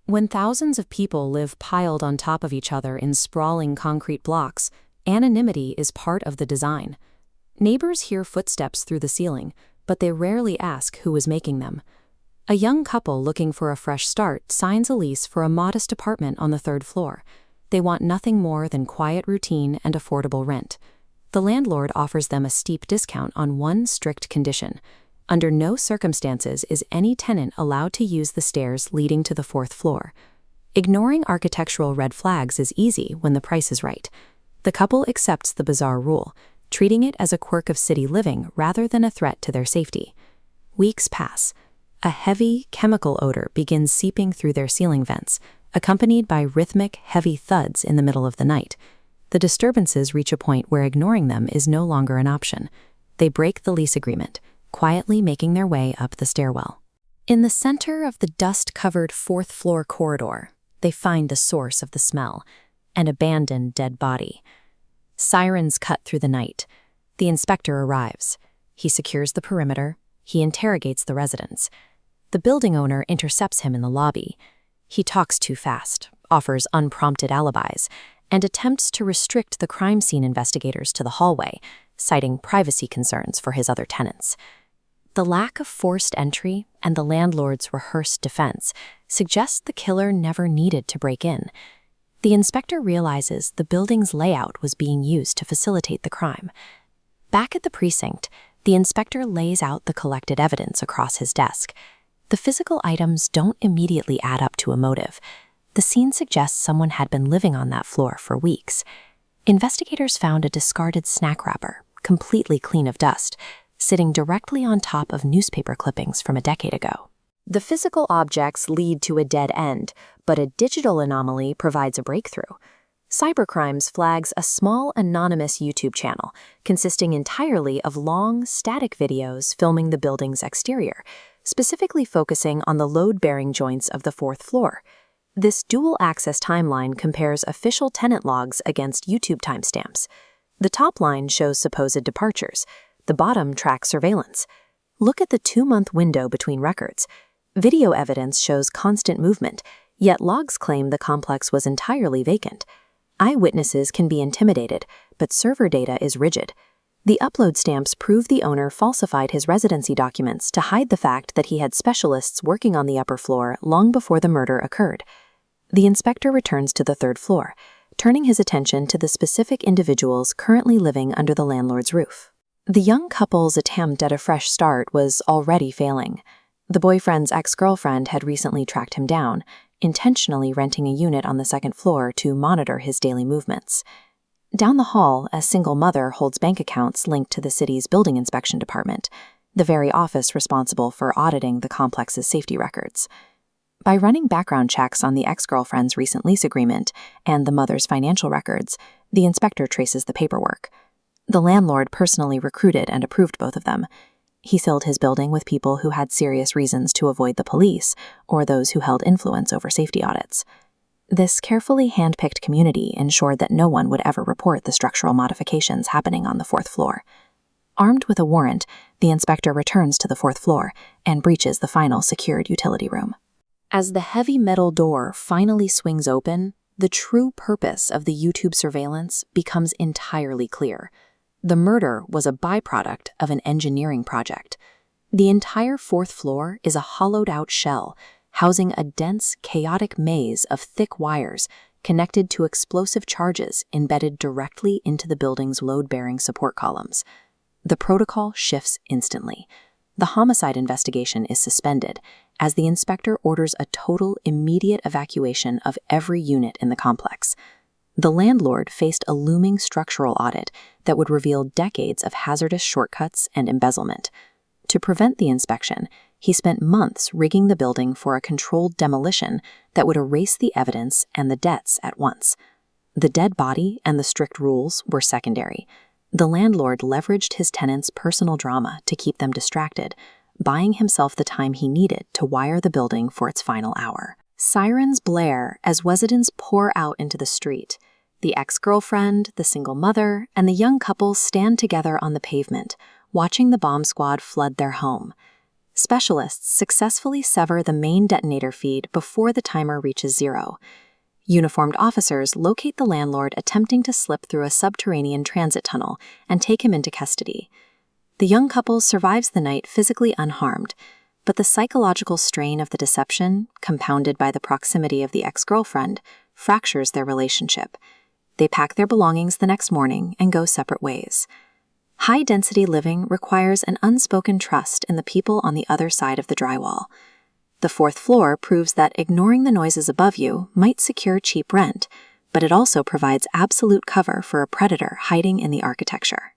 When thousands of people live piled on top of each other in sprawling concrete blocks, anonymity is part of the design. Neighbors hear footsteps through the ceiling, but they rarely ask who is making them. A young couple looking for a fresh start signs a lease for a modest apartment on the third floor. They want nothing more than quiet routine and affordable rent. The landlord offers them a steep discount on one strict condition. Under no circumstances is any tenant allowed to use the stairs leading to the fourth floor. Ignoring architectural red flags is easy when the price is right. The couple accepts the bizarre rule, treating it as a quirk of city living rather than a threat to their safety. Weeks pass. A heavy, chemical odor begins seeping through their ceiling vents, accompanied by rhythmic, heavy thuds in the middle of the night. The disturbances reach a point where ignoring them is no longer an option. They break the lease agreement, quietly making their way up the stairwell. In the center of the dust-covered fourth-floor corridor, they find the source of the smell, an abandoned dead body. Sirens cut through the night. The inspector arrives. He secures the perimeter. He interrogates the residents. The building owner intercepts him in the lobby. He talks too fast, offers unprompted alibis, and attempts to restrict the crime scene investigators to the hallway, citing privacy concerns for his other tenants. The lack of forced entry and the landlord's rehearsed defense suggests the killer never needed to break in. The inspector realizes the building's layout was being used to facilitate the crime. Back at the precinct, the inspector lays out the collected evidence across his desk. The physical items don't immediately add up to a motive. The scene suggests someone had been living on that floor for weeks. Investigators found a discarded snack wrapper, completely clean of dust, sitting directly on top of newspaper clippings from a decade ago. The physical objects lead to a dead end, but a digital anomaly provides a breakthrough. Cybercrimes flags a small anonymous YouTube channel consisting entirely of long, static videos filming the building's exterior, specifically focusing on the load-bearing joints of the fourth floor. This dual-access timeline compares official tenant logs against YouTube timestamps. The top line shows supposed departures. The bottom tracks surveillance. Look at the 2-month window between records. Video evidence shows constant movement, yet logs claim the complex was entirely vacant. Eyewitnesses can be intimidated, but server data is rigid. The upload stamps prove the owner falsified his residency documents to hide the fact that he had specialists working on the upper floor long before the murder occurred. The inspector returns to the third floor, turning his attention to the specific individuals currently living under the landlord's roof. The young couple's attempt at a fresh start was already failing. The boyfriend's ex-girlfriend had recently tracked him down, intentionally renting a unit on the second floor to monitor his daily movements. Down the hall, a single mother holds bank accounts linked to the city's building inspection department, the very office responsible for auditing the complex's safety records. By running background checks on the ex-girlfriend's recent lease agreement and the mother's financial records, the inspector traces the paperwork. The landlord personally recruited and approved both of them. He filled his building with people who had serious reasons to avoid the police or those who held influence over safety audits. This carefully hand-picked community ensured that no one would ever report the structural modifications happening on the fourth floor. Armed with a warrant, the inspector returns to the fourth floor and breaches the final secured utility room. As the heavy metal door finally swings open, the true purpose of the YouTube surveillance becomes entirely clear. The murder was a byproduct of an engineering project. The entire fourth floor is a hollowed-out shell, housing a dense, chaotic maze of thick wires connected to explosive charges embedded directly into the building's load-bearing support columns. The protocol shifts instantly. The homicide investigation is suspended as the inspector orders a total, immediate evacuation of every unit in the complex. The landlord faced a looming structural audit that would reveal decades of hazardous shortcuts and embezzlement. To prevent the inspection, he spent months rigging the building for a controlled demolition that would erase the evidence and the debts at once. The dead body and the strict rules were secondary. The landlord leveraged his tenants' personal drama to keep them distracted, buying himself the time he needed to wire the building for its final hour. Sirens blare as residents pour out into the street. The ex-girlfriend, the single mother, and the young couple stand together on the pavement, watching the bomb squad flood their home. Specialists successfully sever the main detonator feed before the timer reaches 0. Uniformed officers locate the landlord attempting to slip through a subterranean transit tunnel and take him into custody. The young couple survives the night physically unharmed, but the psychological strain of the deception, compounded by the proximity of the ex-girlfriend, fractures their relationship. They pack their belongings the next morning and go separate ways. High-density living requires an unspoken trust in the people on the other side of the drywall. The 4th floor proves that ignoring the noises above you might secure cheap rent, but it also provides absolute cover for a predator hiding in the architecture.